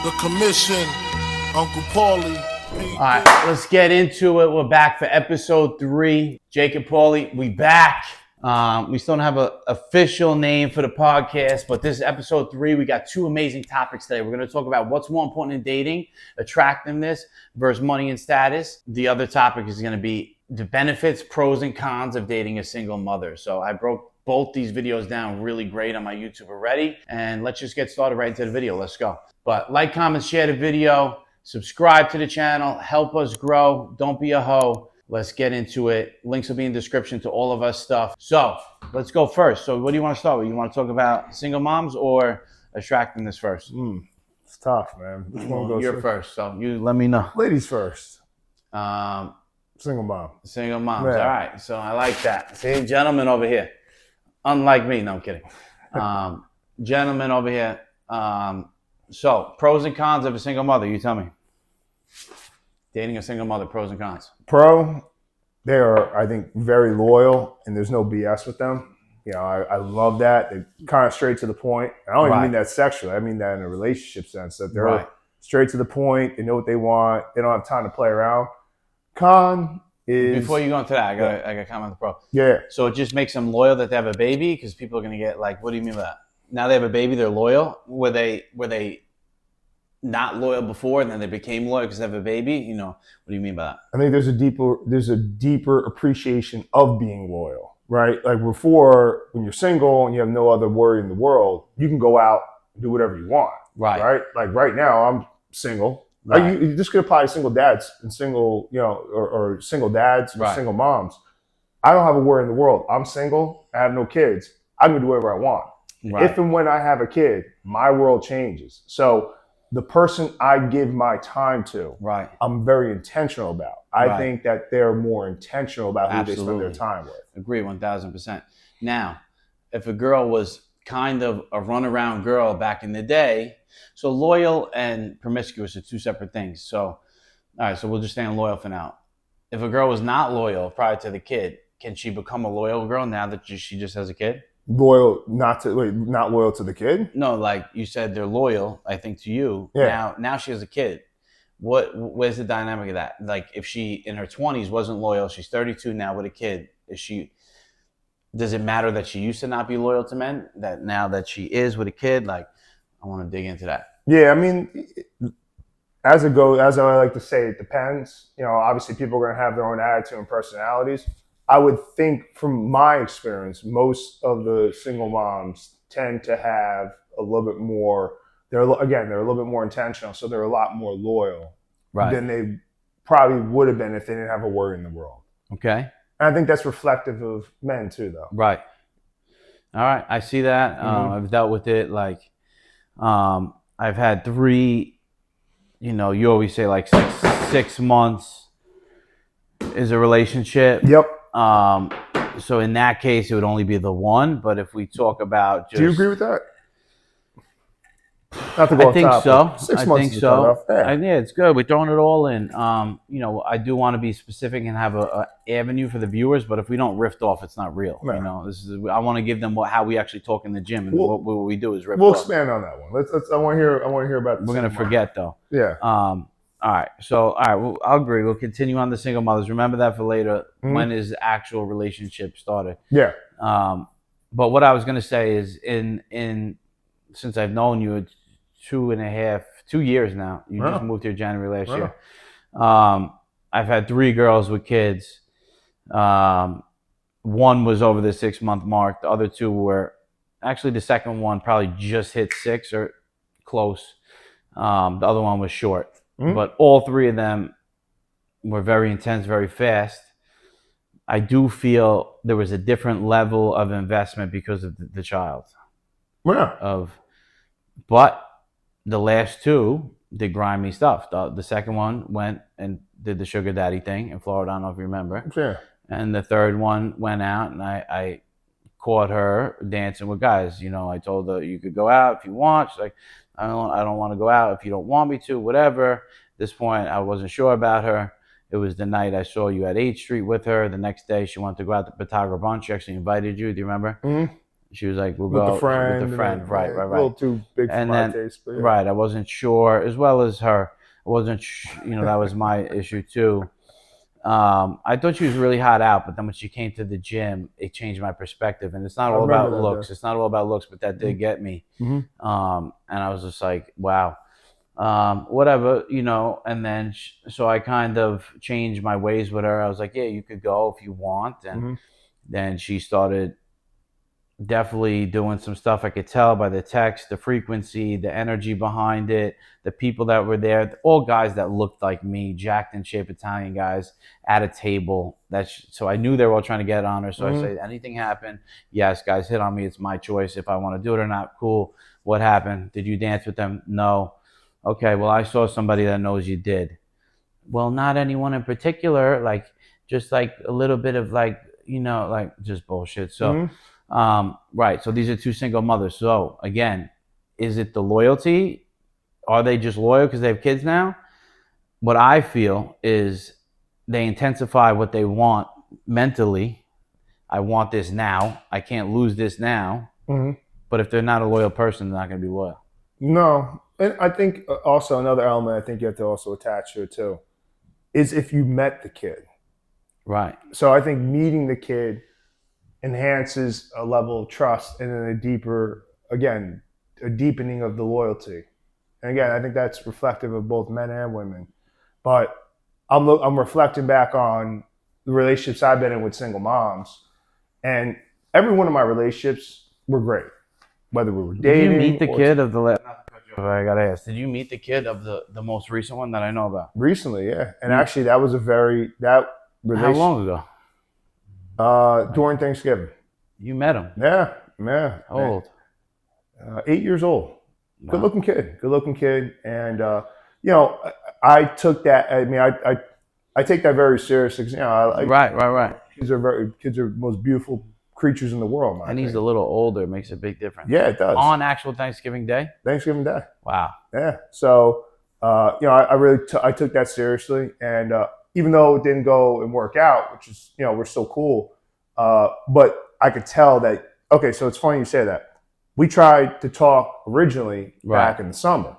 The commission, Uncle Pauly. All right, let's get into it. We're back for episode 3. Jake and Pauly, we back. We still don't have an official name for the podcast, but this is episode 3. We got 2 amazing topics today. We're going to talk about what's more important in dating, attractiveness versus money and status. The other topic is going to be the benefits, pros, and cons of dating a single mother. So I broke both these videos down really great on my YouTube already. And let's just get started right into the video. Let's go. But like, comment, share the video, subscribe to the channel, help us grow. Don't be a hoe. Let's get into it. Links will be in the description to all of us stuff. So let's go first. So what do you want to start with? You want to talk about single moms or attractiveness first? It's tough, man. Which one goes You're first, so you let me know. Ladies first. Single mom. Single moms. Yeah. All right. So I like that. See, gentlemen over here. Unlike me. No, I'm kidding. Gentlemen over here. So pros and cons of a single mother. You tell me. Dating a single mother, pros and cons. Pro, they are, I think, very loyal, and there's no BS with them. You know, I love that. They're kind of straight to the point. I don't even mean that sexually. I mean that in a relationship sense, that they're straight to the point. They know what they want. They don't have time to play around. Con is... Before you go into that, I got to comment on the pro. Yeah. So it just makes them loyal that they have a baby? Because people are going to get like, what do you mean by that? Now they have a baby, they're loyal? Were they not loyal before and then they became loyal because they have a baby? You know, what do you mean by that? I think there's a deeper appreciation of being loyal, right? Like before, when you're single and you have no other worry in the world, you can go out and do whatever you want. Right? Like right now, I'm single. Right. Like you just could apply to single dads and single, you know, or single dads or single moms. I don't have a worry in the world. I'm single. I have no kids. I can do whatever I want. Right. If and when I have a kid, my world changes. So the person I give my time to, I'm very intentional about. I think that they're more intentional about who they spend their time with. Agree, 1,000%. Now, if a girl was kind of a runaround girl back in the day, so loyal and promiscuous are 2 separate things. So, all right, so we'll just stay on loyal for now. If a girl was not loyal prior to the kid, can she become a loyal girl now that she just has a kid? Loyal, not loyal to the kid? No, like you said, they're loyal, I think, to you. Yeah. Now she has a kid. Where's the dynamic of that? Like if she in her 20s wasn't loyal, she's 32 now with a kid. Does it matter that she used to not be loyal to men? That now that she is with a kid, like I want to dig into that. Yeah, I mean, as I like to say, it depends. You know, obviously people are going to have their own attitude and personalities. I would think from my experience, most of the single moms tend to have a little bit more, they're a little bit more intentional. So they're a lot more loyal than they probably would have been if they didn't have a worry in the world. Okay. And I think that's reflective of men too, though. Right. All right. I see that. I've dealt with it. Like, I've had 3, you know, you always say like 6 months is a relationship. Yep. So in that case, it would only be the 1. But if we talk about just... Do you agree with that? Not to go I think off so. 6 months. I think so. Yeah, it's good. We're throwing it all in. You know, I do want to be specific and have a avenue for the viewers. But if we don't riff off, it's not real. No. You know, I want to give them how we actually talk in the gym, and what we do is riff. We'll expand on that one. I want to hear about. We're gonna forget though. Yeah. All right. So, Well, I'll agree. We'll continue on the single mothers. Remember that for later. When is the actual relationship started? Yeah. But what I was going to say is since I've known you, it's 2 years now. You just moved here January last year. I've had 3 girls with kids. 1 was over the 6-month mark. The other 2 were actually, the second one probably just hit 6 or close. The other one was short. But all 3 of them were very intense, very fast. I do feel there was a different level of investment because of the child. Yeah. But the last 2 did grimy stuff. The second one went and did the sugar daddy thing in Florida. I don't know if you remember. Sure. And the third one went out, and I caught her dancing with guys. You know, I told her you could go out if you want. She's like, I don't want to go out if you don't want me to, whatever. At this point, I wasn't sure about her. It was the night I saw you at 8th Street with her. The next day, she wanted to go out to Batagua Brunch. She actually invited you. Do you remember? She was like, we'll with go the friend. with the friend. Right. A little too big for my taste. But yeah. Right. I wasn't sure, as well as her. I wasn't, that was my issue too. I thought she was really hot out, but then when she came to the gym, it changed my perspective. And it's not all about looks. It's not all about looks, but that did get me. And I was just like, wow, whatever, And then, so I kind of changed my ways with her. I was like, yeah, you could go if you want. And then she started definitely doing some stuff. I could tell by the text, the frequency, the energy behind it, the people that were there, all guys that looked like me, jacked in shape Italian guys at a table. So I knew they were all trying to get on her. So I said, anything happened? Yes, guys hit on me. It's my choice if I want to do it or not. Cool. What happened? Did you dance with them? No. Okay, well, I saw somebody that knows you did. Well, not anyone in particular, like just like a little bit of like, like just bullshit. So right. So these are two single mothers. So again, is it the loyalty? Are they just loyal because they have kids now? What I feel is they intensify what they want mentally. I want this now. I can't lose this now. But if they're not a loyal person, they're not going to be loyal. No. And I think also another element I think you have to also attach here too is if you met the kid. Right. So I think meeting the kid enhances a level of trust and then a deepening of the loyalty. And again, I think that's reflective of both men and women. But I'm reflecting back on the relationships I've been in with single moms, and every one of my relationships were great. Whether we were dating. Did you meet the kid of the last? I gotta ask. Did you meet the kid of the most recent one that I know about? Recently, yeah. And actually, that was that relationship. How long ago? During Thanksgiving. You met him? Yeah. How old? 8 years old. Wow. Good looking kid. And, I took that, I take that very seriously. Right. Kids are the most beautiful creatures in the world. And he's a little older. It makes a big difference. Yeah, it does. On actual Thanksgiving Day? Thanksgiving Day. Wow. Yeah. So, I took that seriously. And, even though it didn't go and work out, which is, we're still cool. But I could tell that, okay, so it's funny you say that. We tried to talk originally back in the summer.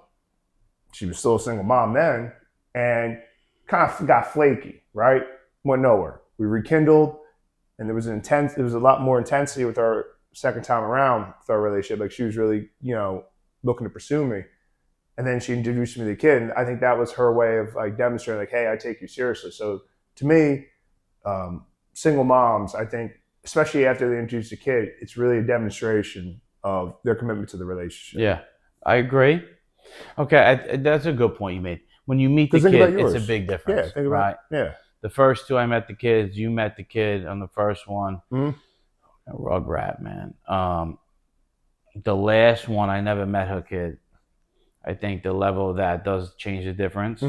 She was still a single mom then and kind of got flaky, right? Went nowhere. We rekindled and there was a lot more intensity with our second time around with our relationship. Like she was really, looking to pursue me. And then she introduced me to the kid. And I think that was her way of like demonstrating like, hey, I take you seriously. So to me, single moms, I think, especially after they introduce a kid, it's really a demonstration of their commitment to the relationship. Yeah, I agree. Okay, that's a good point you made. When you meet the kid, it's a big difference. Yeah, think about it. Yeah. The first two I met the kids, you met the kid on the first one. A rugrat, man. The last one, I never met her kid. I think the level of that does change the difference.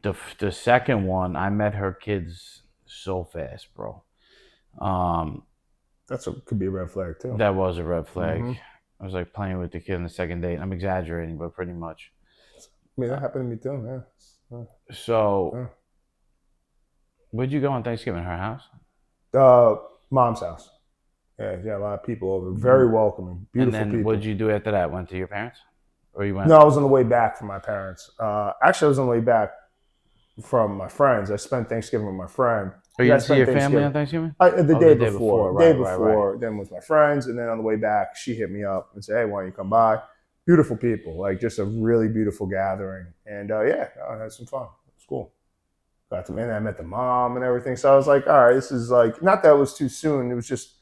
The second one, I met her kids so fast, bro. Could be a red flag too. That was a red flag. I was like playing with the kid on the second date. I'm exaggerating, but pretty much. I mean, that happened to me too, yeah. So, where'd you go on Thanksgiving? Her house? Mom's house. Yeah, a lot of people over. Very welcoming, beautiful people. What'd you do after that? Went to your parents? Or you went? No, I was on the way back from my parents. Actually, I was on the way back from my friends. I spent Thanksgiving with my friend. Are you see your family on Thanksgiving? The day before. Right. Right. Then with my friends. And then on the way back, she hit me up and said, hey, why don't you come by? Beautiful people. Like just a really beautiful gathering. And I had some fun. It was cool. I met the mom and everything. So I was like, all right, this is like, not that it was too soon. It was just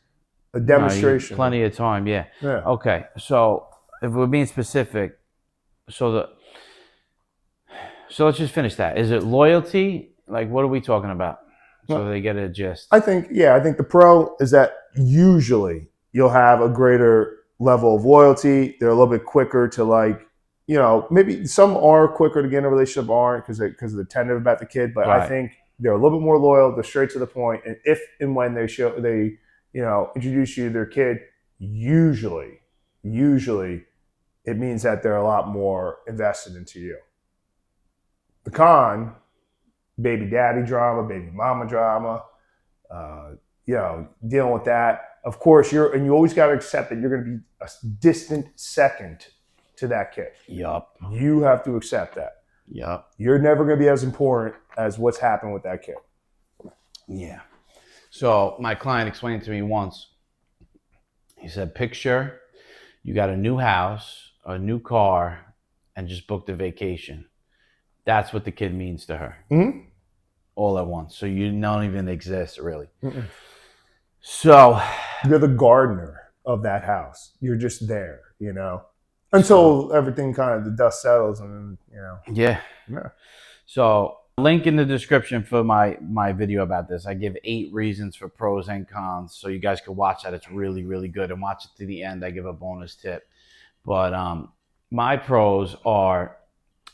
a demonstration. Plenty of time, yeah. Okay, so if we're being specific, so let's just finish that. Is it loyalty? Like, what are we talking about? So they get a gist. I think the pro is that usually you'll have a greater level of loyalty. They're a little bit quicker to like, maybe some are quicker to get in a relationship, aren't because they're tender about the kid. But I think they're a little bit more loyal. They're straight to the point. And if and when they introduce you to their kid, usually it means that they're a lot more invested into you. The con, baby daddy drama, baby mama drama, dealing with that. of course, you always got to accept that you're going to be a distant second to that kid. Yup. You have to accept that. Yup. You're never going to be as important as what's happened with that kid. Yeah. So my client explained to me once, he said, picture you got a new house, a new car, and just booked a vacation. That's what the kid means to her. Mm-hmm. All at once. So you don't even exist, really. Mm-mm. So you're the gardener of that house. You're just there, you know, until everything kind of the dust settles, and you know. Yeah. So link in the description for my video about this. I give 8 reasons for pros and cons, so you guys can watch that. It's really, really good, and watch it to the end. I give a bonus tip. But my pros are,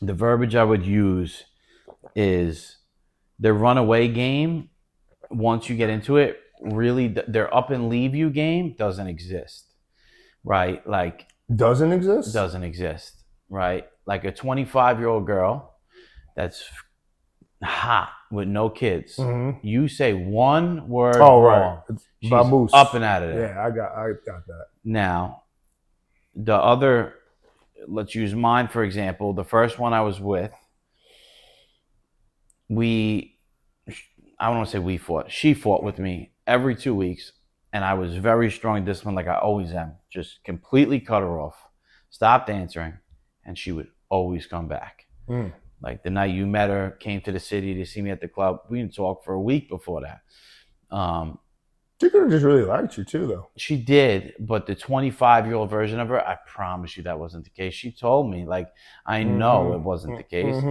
the verbiage I would use is the runaway game. Once you get into it, really their up and leave you game doesn't exist, right? Like doesn't exist, right? Like a 25-year-old girl that's hot with no kids. Mm-hmm. You say one word wrong, she's up and out of there. Yeah, I got that. Now, the other, let's use mine for example. The first one I was with, I don't want to say we fought. She fought with me every 2 weeks, and I was very strong and disciplined, like I always am. Just completely cut her off, stopped answering, and she would always come back. Like the night you met her, came to the city to see me at the club. We didn't talk for a week before that. She could have just really liked you too, though. She did, but the 25-year-old version of her, I promise you that wasn't the case. She told me, like, I know it wasn't the case.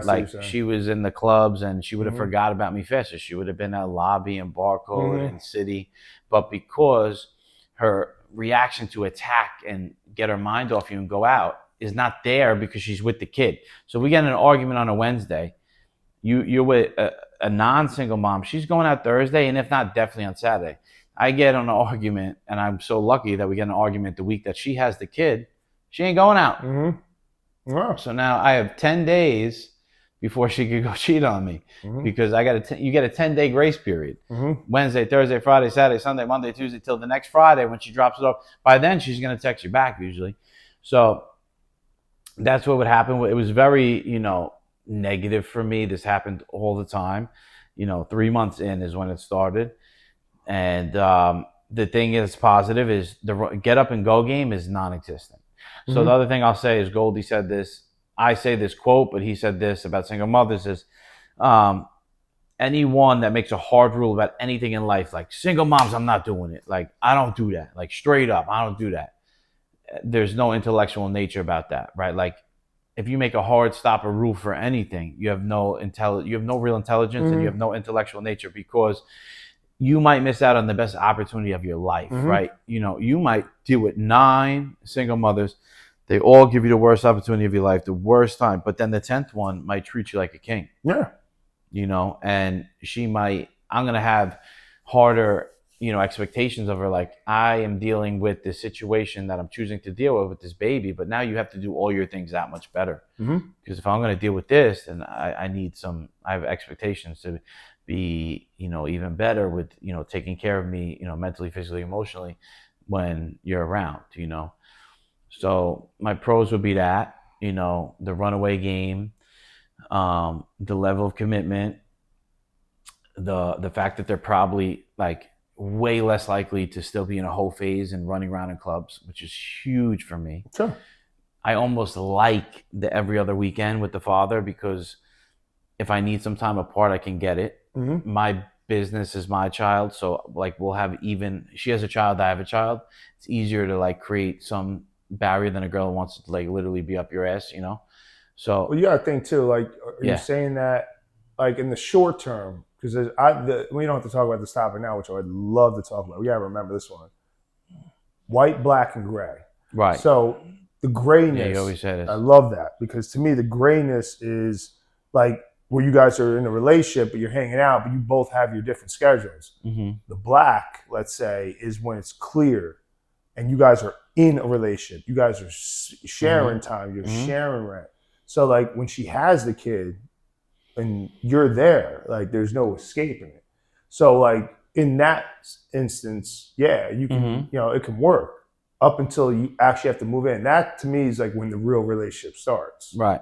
Like, she was in the clubs and she would have forgot about me faster. She would have been at Lobby and Barcode and City. But because her reaction to attack and get her mind off you and go out is not there because she's with the kid. So we get in an argument on a Wednesday. You're with a non-single mom. She's going out Thursday, and if not, definitely on Saturday. I get on an argument, and I'm so lucky that we get an argument the week that she has the kid. She ain't going out. Wow. So now I have 10 days before she could go cheat on me because you get a 10-day grace period. Wednesday, Thursday, Friday, Saturday, Sunday, Monday, Tuesday, till the next Friday when she drops it off. By then, she's going to text you back usually. So that's what would happen. It was very, negative for me. This happened all the time. 3 months in is when it started. And the thing is positive is the get up and go game is non-existent. So the other thing I'll say is Goldie said this. I say this quote, but he said this about single mothers is anyone that makes a hard rule about anything in life, like single moms, I'm not doing it. Like, I don't do that. Like, straight up, I don't do that. There's no intellectual nature about that, right? Like, if you make a hard stop or rule for anything, you have no real intelligence and you have no intellectual nature, because you might miss out on the best opportunity of your life, right? You might deal with 9 single mothers. They all give you the worst opportunity of your life, the worst time. But then the 10th one might treat you like a king. Yeah. And I'm going to have harder, expectations of her. Like, I am dealing with this situation that I'm choosing to deal with this baby, but now you have to do all your things that much better. Because if I'm going to deal with this, then I have expectations to be, even better with, taking care of me, mentally, physically, emotionally when you're around, So my pros would be that, the runaway game, the level of commitment, the fact that they're probably like way less likely to still be in a whole phase and running around in clubs, which is huge for me. Sure. I almost like the every other weekend with the father, because if I need some time apart, I can get it. My business is my child. So like she has a child, I have a child. It's easier to like create some barrier than a girl who wants to like literally be up your ass, So well, you gotta think too, like, are you saying that like in the short term? Because we don't have to talk about this topic now, which I'd love to talk about. We gotta remember this one: white, black, and gray. Right. So the grayness. Yeah, you always say this. I love that, because to me the grayness is like where you guys are in a relationship, but you're hanging out, but you both have your different schedules. The black, let's say, is when it's clear, and you guys are in a relationship. You guys are sharing time. You're sharing rent. So like when she has the kid and you're there, like there's no escaping it. So like in that instance, yeah, you can, it can work up until you actually have to move in. That to me is like when the real relationship starts. Right.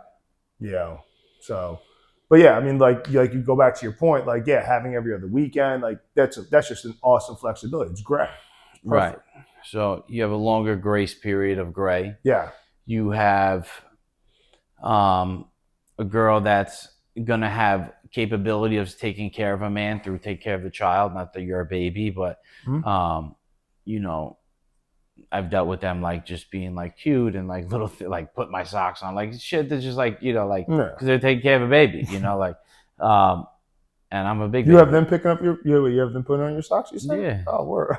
So, but yeah, I mean, like you go back to your point, like, yeah, having every other weekend, like that's just an awesome flexibility. It's great. Right. So you have a longer grace period of gray. Yeah. You have a girl that's going to have capability of taking care of a man through take care of the child. Not that you're a baby, but, I've dealt with them like just being like cute and like little like put my socks on, like shit that's just like, like because they're taking care of a baby, like and I'm a big you baby. have them picking up you have them putting on your socks, you said? Yeah. Oh, word.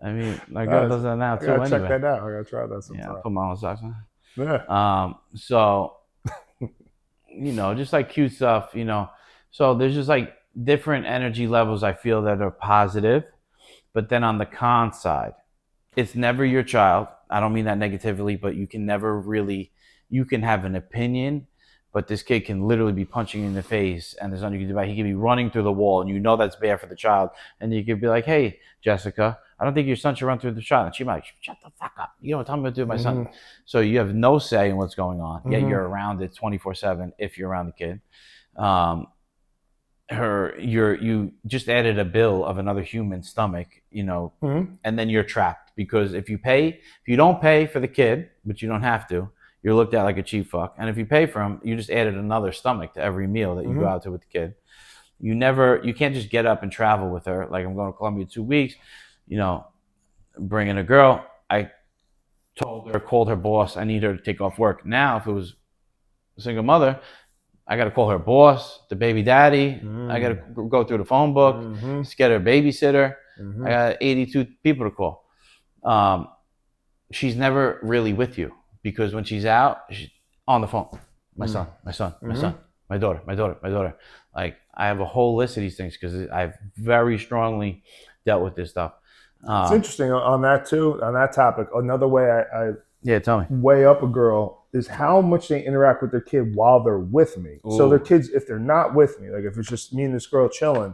I mean, my girl does that now too. I gotta anyway. check that out. I gotta try that sometime. Yeah, I'll put my own socks on. Yeah. So just like cute stuff, so there's just like different energy levels I feel that are positive, but then on the con side, it's never your child. I don't mean that negatively, but you can have an opinion, but this kid can literally be punching you in the face and there's nothing you can do about it. He could be running through the wall and that's bad for the child. And you could be like, hey, Jessica, I don't think your son should run through the child. And she might, shut the fuck up. You don't tell me what to do with my son. So you have no say in what's going on. Yet you're around it 24/7 if you're around the kid. You just added a bill of another human stomach, and then you're trapped because if you don't pay for the kid, but you don't have to, you're looked at like a cheap fuck. And if you pay for him, you just added another stomach to every meal that you go out to with the kid. You can't just get up and travel with her. Like I'm going to Colombia 2 weeks, bringing a girl. I called her boss, I need her to take off work. Now, if it was a single mother, I got to call her boss, the baby daddy. I got to go through the phone book, get her babysitter. I got 82 people to call. She's never really with you because when she's out, she's on the phone. My son, my daughter. Like I have a whole list of these things because I've very strongly dealt with this stuff. It's interesting on that too, on that topic. Another way I tell me. Weigh up a girl is how much they interact with their kid while they're with me. Ooh. So their kids, if they're not with me, like if it's just me and this girl chilling,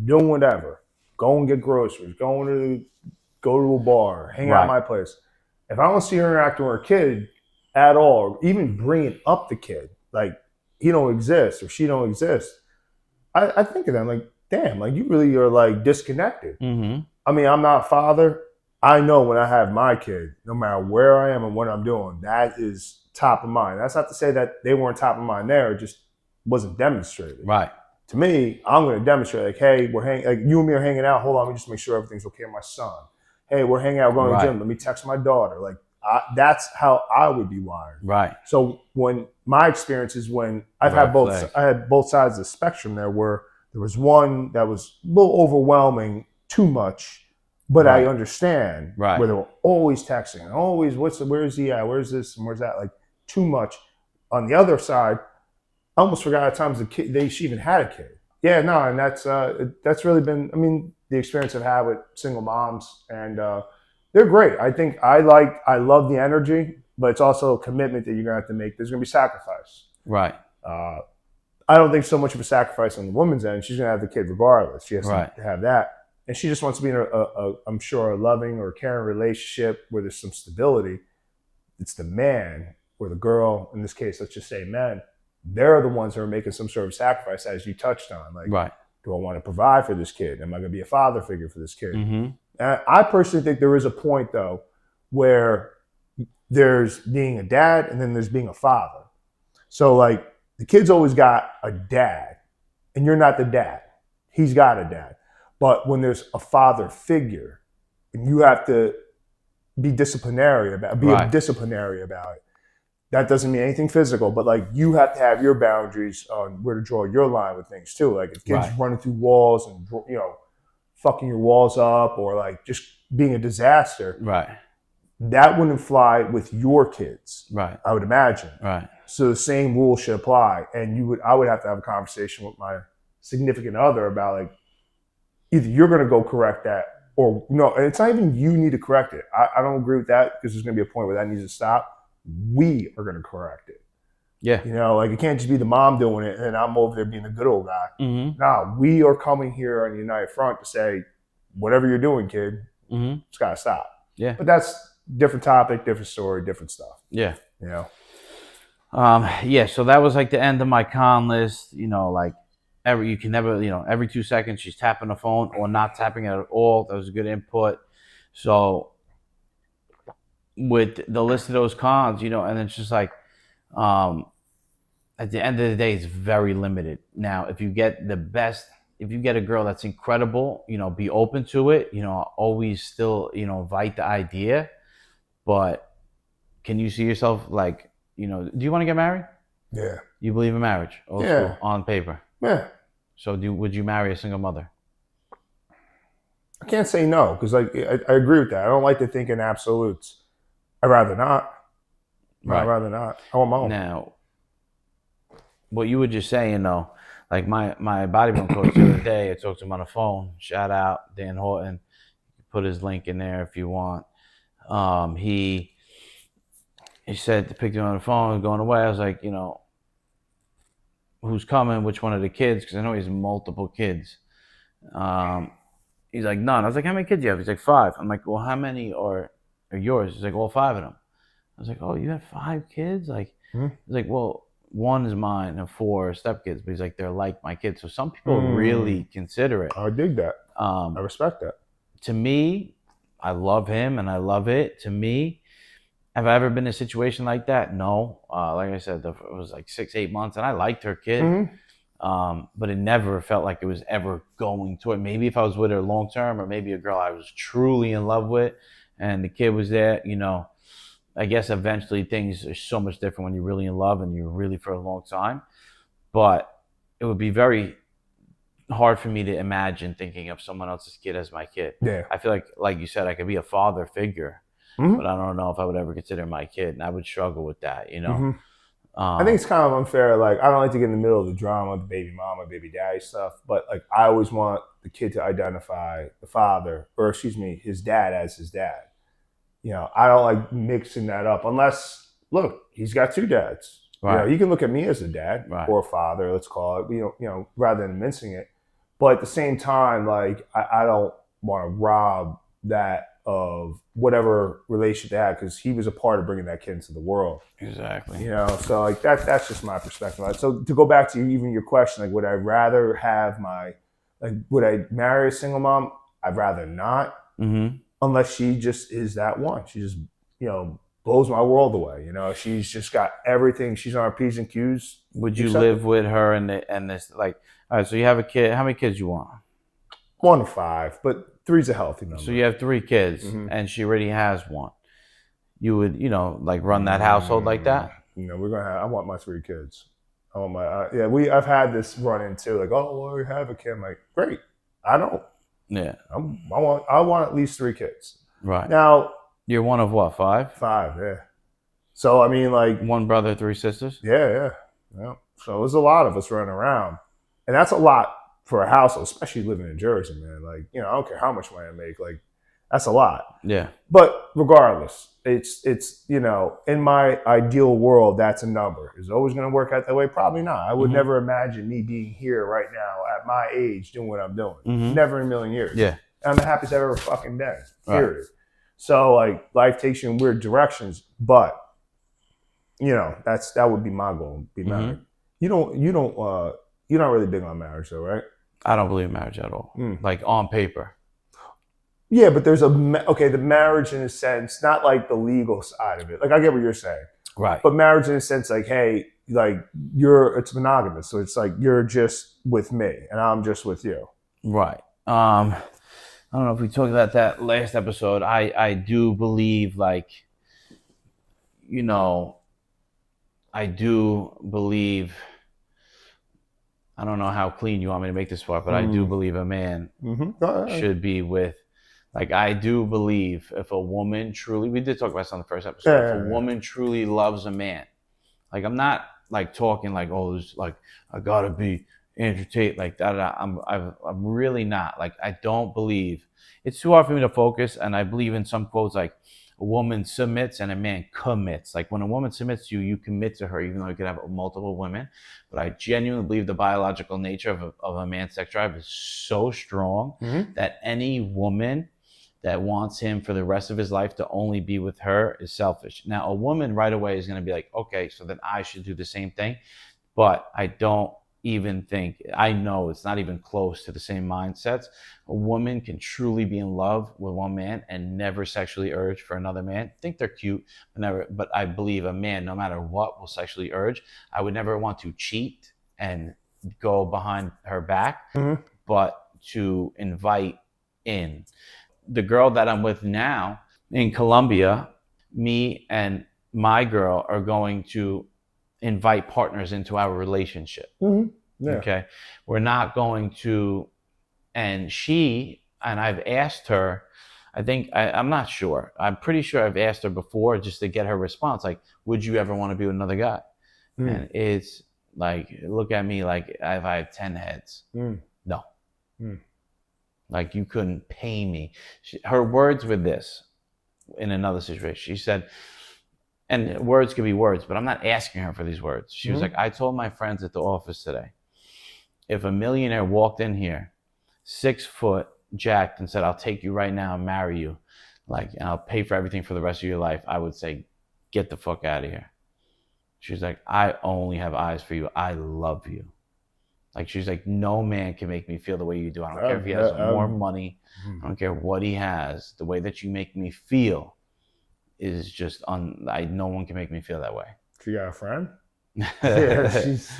doing whatever, go and get groceries, go to a bar, hang out at my place. If I don't see her interacting with her kid at all, or even bringing up the kid, like he don't exist or she don't exist, I think of them like, damn, like you really are like disconnected. I mean, I'm not a father. I know when I have my kid, no matter where I am and what I'm doing, that is top of mind. That's not to say that they weren't top of mind there. It just wasn't demonstrated. Right. To me, I'm going to demonstrate like, hey, like you and me are hanging out. Hold on, let me just make sure everything's okay with my son. Hey, we're hanging out, we're going to the gym. Let me text my daughter. Like that's how I would be wired. Right. So when my experience is when I had both sides of the spectrum there, where there was one that was a little overwhelming, too much. But I understand where they were always texting, always, where's he at? Where's this and where's that? Like too much. On the other side, I almost forgot at times she even had a kid. Yeah, no, and that's really been, I mean, the experience I've had with single moms, and they're great. I think I love the energy, but it's also a commitment that you're gonna have to make. There's gonna be sacrifice. Right. I don't think so much of a sacrifice on the woman's end. She's gonna have the kid regardless. She has to have that. And she just wants to be in I'm sure, a loving or caring relationship where there's some stability. It's the man or the girl, in this case, let's just say men, they're the ones who are making some sort of sacrifice, as you touched on. Like, do I want to provide for this kid? Am I going to be a father figure for this kid? I personally think there is a point, though, where there's being a dad and then there's being a father. So, like, the kid's always got a dad, and you're not the dad. He's got a dad. But when there's a father figure, and you have to be disciplinary about it. That doesn't mean anything physical, but like you have to have your boundaries on where to draw your line with things too. Like if kids running through walls and fucking your walls up, or like just being a disaster, that wouldn't fly with your kids, I would imagine. So the same rules should apply, and I would have to have a conversation with my significant other about like, either you're going to go correct that, or no, and it's not even you need to correct it. I don't agree with that because there's going to be a point where that needs to stop. We are going to correct it. Yeah. You know, like it can't just be the mom doing it and I'm over there being the good old guy. Mm-hmm. Nah, we are coming here on the United Front to say, whatever you're doing, kid, it's got to stop. Yeah. But that's different topic, different story, different stuff. Yeah. You know? Yeah, so that was like the end of my con list. You know, like you can never, every 2 seconds she's tapping the phone or not tapping it at all. That was a good input. So with the list of those cons, and it's just like, at the end of the day, it's very limited. Now, if you get a girl that's incredible, be open to it. Always still, invite the idea. But can you see yourself like, do you want to get married? Yeah. You believe in marriage? Old school, on paper. Yeah. So would you marry a single mother? I can't say no because I agree with that. I don't like to think in absolutes. I'd rather not. Right. I'd rather not. I want my own. Now, what you were just saying though, like my bodybuilding coach the other day, I talked to him on the phone. Shout out Dan Horton. Put his link in there if you want. He said to pick him on the phone, going away. I was like, who's coming? Which one of the kids? Because I know he has multiple kids. He's like, none. I was like, how many kids do you have? He's like, 5. I'm like, well, how many are yours? He's like, all 5 of them. I was like, oh, you have 5 kids? Like, He's like, well, 1 is mine and 4 are stepkids. But he's like, they're like my kids. So some people really consider it. I dig that. I respect that. To me, I love him and I love it. To me, have I ever been in a situation like that? No. Like I said, it was like 6-8 months and I liked her kid. But it never felt like it was ever going to it. Maybe if I was with her long term or maybe a girl I was truly in love with and the kid was there, I guess eventually things are so much different when you're really in love and you're really for a long time. But it would be very hard for me to imagine thinking of someone else's kid as my kid. Yeah. I feel like you said, I could be a father figure, but I don't know if I would ever consider my kid, and I would struggle with that, I think it's kind of unfair. Like, I don't like to get in the middle of the drama, the baby mama, baby daddy stuff, but like I always want the kid to identify the father, or excuse me, his dad as his dad. I don't like mixing that up unless, look, he's got 2 dads. Right. You can look at me as a dad or a father, let's call it, rather than mincing it. But at the same time, like, I don't want to rob that of whatever relation they had because he was a part of bringing that kid into the world. Exactly. So like that's just my perspective. So to go back to even your question, like, would I rather have would I marry a single mom? I'd rather not, unless she just is that one. She just, blows my world away. She's just got everything. She's on her P's and Q's. Would you live with her and this, like, all right, so you have a kid. How many kids you want? 1 to 5, but 3's a healthy number. So you have 3 kids and she already has 1. You would, like run that household like that? I want my 3 kids. I want I've had this run in too. Like, oh, well, we have a kid. I'm like, great. I don't. Yeah. I want at least 3 kids. Right. Now. You're one of what, 5? 5, yeah. So, I mean, like. 1 brother, 3 sisters? Yeah. So there's a lot of us running around. And that's a lot for a household, especially living in Jersey, man. Like, I don't care how much money I make. Like, that's a lot. Yeah. But regardless, it's in my ideal world, that's a number. Is it always going to work out that way? Probably not. I would never imagine me being here right now at my age doing what I'm doing. Never in a million years. Yeah. And I'm the happiest I've ever fucking been. Period. Right. So, like, life takes you in weird directions, but that would be my goal. Be married. You're not really big on marriage, though, right? I don't believe in marriage at all. Like, on paper. Yeah, but there's the marriage in a sense, not like the legal side of it. Like, I get what you're saying. Right. But marriage in a sense, like, hey, like, it's monogamous. So it's like, you're just with me and I'm just with you. Right. I don't know if we talked about that last episode. I do believe, like, I do believe, I don't know how clean you want me to make this part, but I do believe a man should be with, like, I do believe if a woman truly, we did talk about this on the first episode, if a woman truly loves a man, like, I'm not, like, talking like, oh, there's, like, I gotta be Andrew Tate, like that. I'm really not. Like, I don't believe, it's too hard for me to focus, and I believe in some quotes like, a woman submits and a man commits. Like when a woman submits to you, you commit to her, even though you could have multiple women. But I genuinely believe the biological nature of a man's sex drive is so strong that any woman that wants him for the rest of his life to only be with her is selfish. Now, a woman right away is going to be like, okay, so then I should do the same thing. But I don't even think, I know it's not even close to the same mindsets. A woman can truly be in love with one man and never sexually urge for another man. Think they're cute, but I believe a man, no matter what, will sexually urge. I would never want to cheat and go behind her back, but to invite in. The girl that I'm with now in Colombia, me and my girl are going to invite partners into our relationship. Okay. We're not going to, and I've asked her, I'm not sure. I'm pretty sure I've asked her before just to get her response. Like, would you ever want to be with another guy? And it's like, look at me like if I have 10 heads. No. Like you couldn't pay me. Her words were this in another situation. She said, and words could be words, but I'm not asking her for these words. She was like, I told my friends at the office today, if a millionaire walked in here, 6 foot, jacked, and said, I'll take you right now and marry you, like, and I'll pay for everything for the rest of your life, I would say, get the fuck out of here. She's like, I only have eyes for you. I love you. Like, she's like, no man can make me feel the way you do. I don't care if he has more money. I don't care what he has. The way that you make me feel is just no one can make me feel that way. You got a friend? Yeah,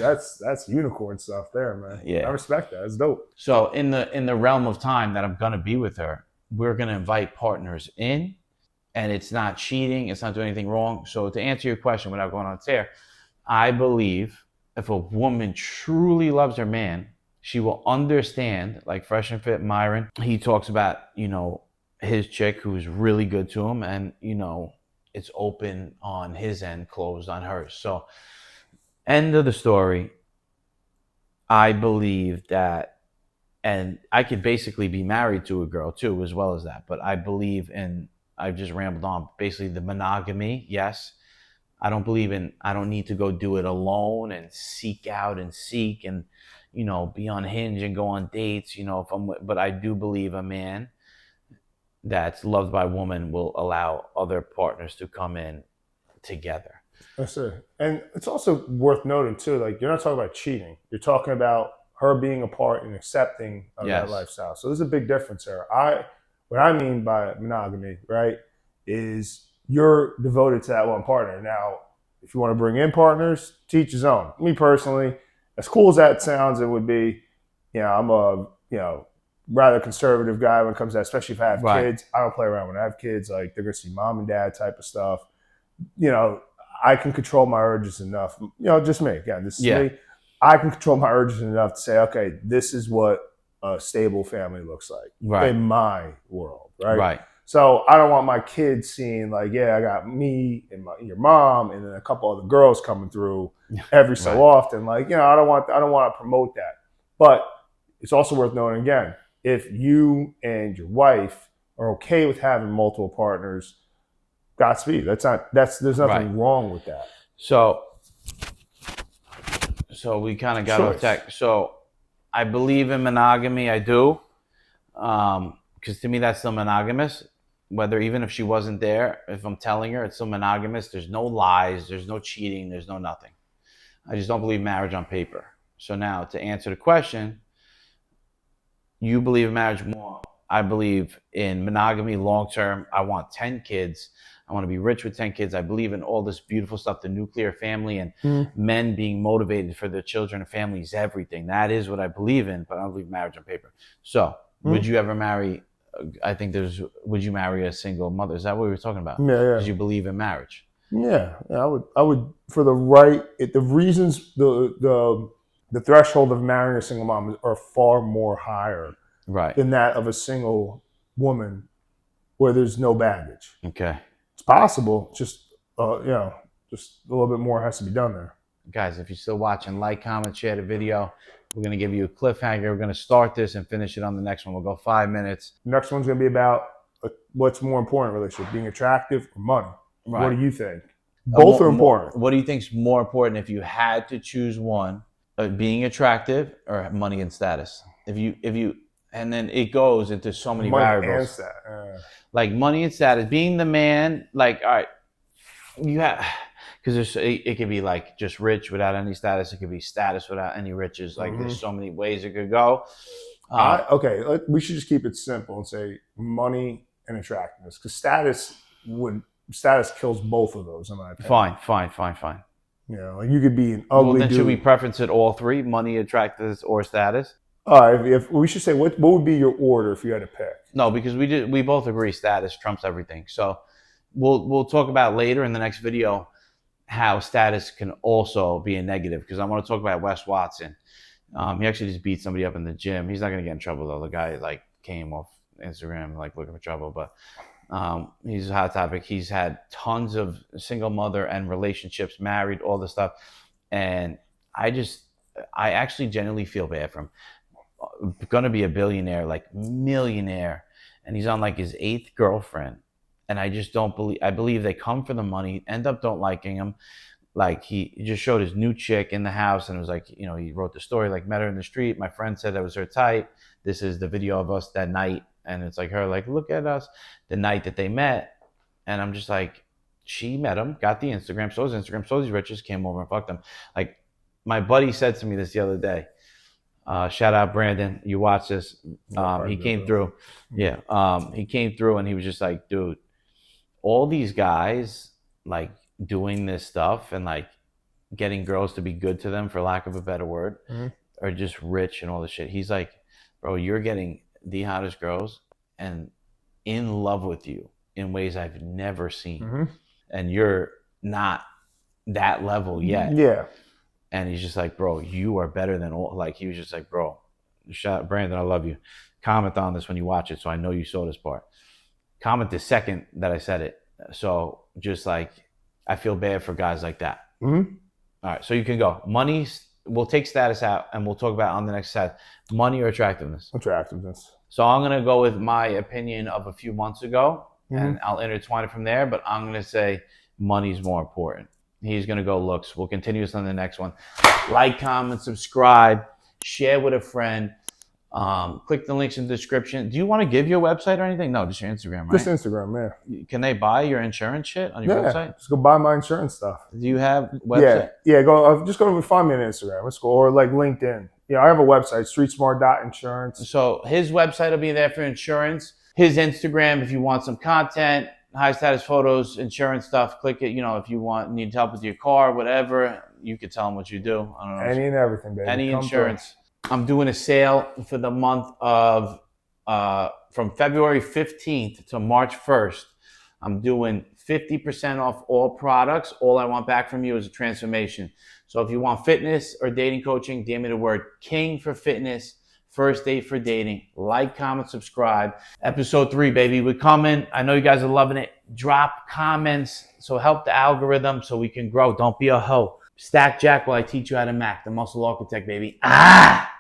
that's unicorn stuff there, man. Yeah, I respect that. It's dope. So in the realm of time that I'm gonna be with her, we're gonna invite partners in, and it's not cheating. It's not doing anything wrong. So to answer your question without going on there, I believe if a woman truly loves her man, she will understand. Like Fresh and Fit Myron, he talks about his chick who's really good to him, and it's open on his end, closed on hers. So end of the story. I believe that, and I could basically be married to a girl too, as well as that. But I believe in, I've just rambled on, basically the monogamy, yes. I don't need to go do it alone and seek out and seek and, be on Hinge and go on dates, but I do believe a man that's loved by a woman will allow other partners to come in together. That's it. And it's also worth noting too, like you're not talking about cheating. You're talking about her being a part and accepting of that lifestyle. So there's a big difference there. What I mean by monogamy, right, is you're devoted to that one partner. Now, if you want to bring in partners, to each his own. Me personally, as cool as that sounds, it would be, I'm a, rather conservative guy when it comes to that, especially if I have kids. I don't play around when I have kids. Like, they're going to see mom and dad type of stuff. I can control my urges enough. Just me. Again, this is me. I can control my urges enough to say, okay, this is what a stable family looks like in my world, right? So I don't want my kids seeing like, I got me and your mom and then a couple other girls coming through every so often. Like, I don't want to promote that. But it's also worth noting again, if you and your wife are okay with having multiple partners, Godspeed. There's nothing wrong with that. So we kind of got off track. So I believe in monogamy. I do. Because to me, that's still monogamous. Whether even if she wasn't there, if I'm telling her it's still monogamous, there's no lies, there's no cheating, there's no nothing. I just don't believe marriage on paper. So now to answer the question, you believe in marriage more. I believe in monogamy long term. I want 10 kids. I want to be rich with 10 kids. I believe in all this beautiful stuff, the nuclear family and men being motivated for their children and families, everything. That is what I believe in, but I don't believe marriage on paper. So would you ever marry, would you marry a single mother? Is that what we were talking about? Yeah. Because you believe in marriage. Yeah, I would for the reasons, the threshold of marrying a single mom are far more higher than that of a single woman where there's no baggage. Okay. It's possible, just just a little bit more has to be done there. Guys, if you're still watching, like, comment, share the video. We're going to give you a cliffhanger. We're going to start this and finish it on the next one. We'll go 5 minutes. The next one's going to be about what's more important in a relationship, being attractive or money? Right. What do you think? Both are important. What do you think is more important if you had to choose one, being attractive or money and status? If you, and then it goes into so many variables. Like money and status, being the man, like, all right, you have, because it could be like just rich without any status. It could be status without any riches. Like there's so many ways it could go. Okay, we should just keep it simple and say money and attractiveness, because status kills both of those in my opinion. Fine. You know, like you could be an ugly then dude. Should we preference it all three: money, attractiveness, or status? All right, if we should say what would be your order if you had to pick? No, because we both agree status trumps everything. So we'll talk about later in the next video how status can also be a negative, because I want to talk about Wes Watson. He actually just beat somebody up in the gym. He's not going to get in trouble though. The guy like came off Instagram like looking for trouble, but he's a hot topic. He's had tons of single mother and relationships, married, all this stuff, and I actually genuinely feel bad for him. Going to be a billionaire, like millionaire, and he's on like his 8th girlfriend, and I just don't believe. I believe they come for the money, end up don't liking him. Like he just showed his new chick in the house, and it was like, you know, he wrote the story, like met her in the street. My friend said that was her type. This is the video of us that night, and it's like her, like, look at us, the night that they met, and I'm just like, she met him, got the Instagram, so his Instagram, so these riches, came over and fucked him. Like my buddy said to me this the other day. Shout out Brandon, you watch this. He came through. Yeah, he came through, and he was just like, dude, all these guys like doing this stuff and like getting girls to be good to them, for lack of a better word, are just rich and all this shit. He's like, bro, you're getting the hottest girls and in love with you in ways I've never seen, and you're not that level yet. Yeah. And he's just like, bro, you are better than all. Like he was just like, bro, shout out Brandon, I love you. Comment on this when you watch it, so I know you saw this part. Comment the second that I said it. So just like, I feel bad for guys like that. All right, so you can go. Money, we'll take status out, and we'll talk about on the next set. Money or attractiveness? Attractiveness. So I'm going to go with my opinion of a few months ago, and I'll intertwine it from there, but I'm going to say money's more important. He's going to go looks. We'll continue this on the next one. Like, comment, subscribe, share with a friend. Click the links in the description. Do you want to give your website or anything? No, just your Instagram, right? Just Instagram, yeah. Can they buy your insurance shit on your website? Just go buy my insurance stuff. Do you have website? Yeah. Go. Just go find me on Instagram. Let's go, or like LinkedIn. Yeah, I have a website, streetsmart.insurance. So his website will be there for insurance. His Instagram, if you want some content, high status photos, insurance stuff, click it. You know, if you need help with your car, whatever, you could tell him what you do. I don't know. Any and everything, baby. Any insurance. I'm doing a sale for the month of, from February 15th to March 1st. I'm doing 50% off all products. All I want back from you is a transformation. So if you want fitness or dating coaching, DM me the word KING for fitness, first date for dating. Like, comment, subscribe. Episode 3, baby. We're coming. I know you guys are loving it. Drop comments. So help the algorithm so we can grow. Don't be a hoe. Stack Jack while I teach you how to Mac, the muscle architect, baby. Ah!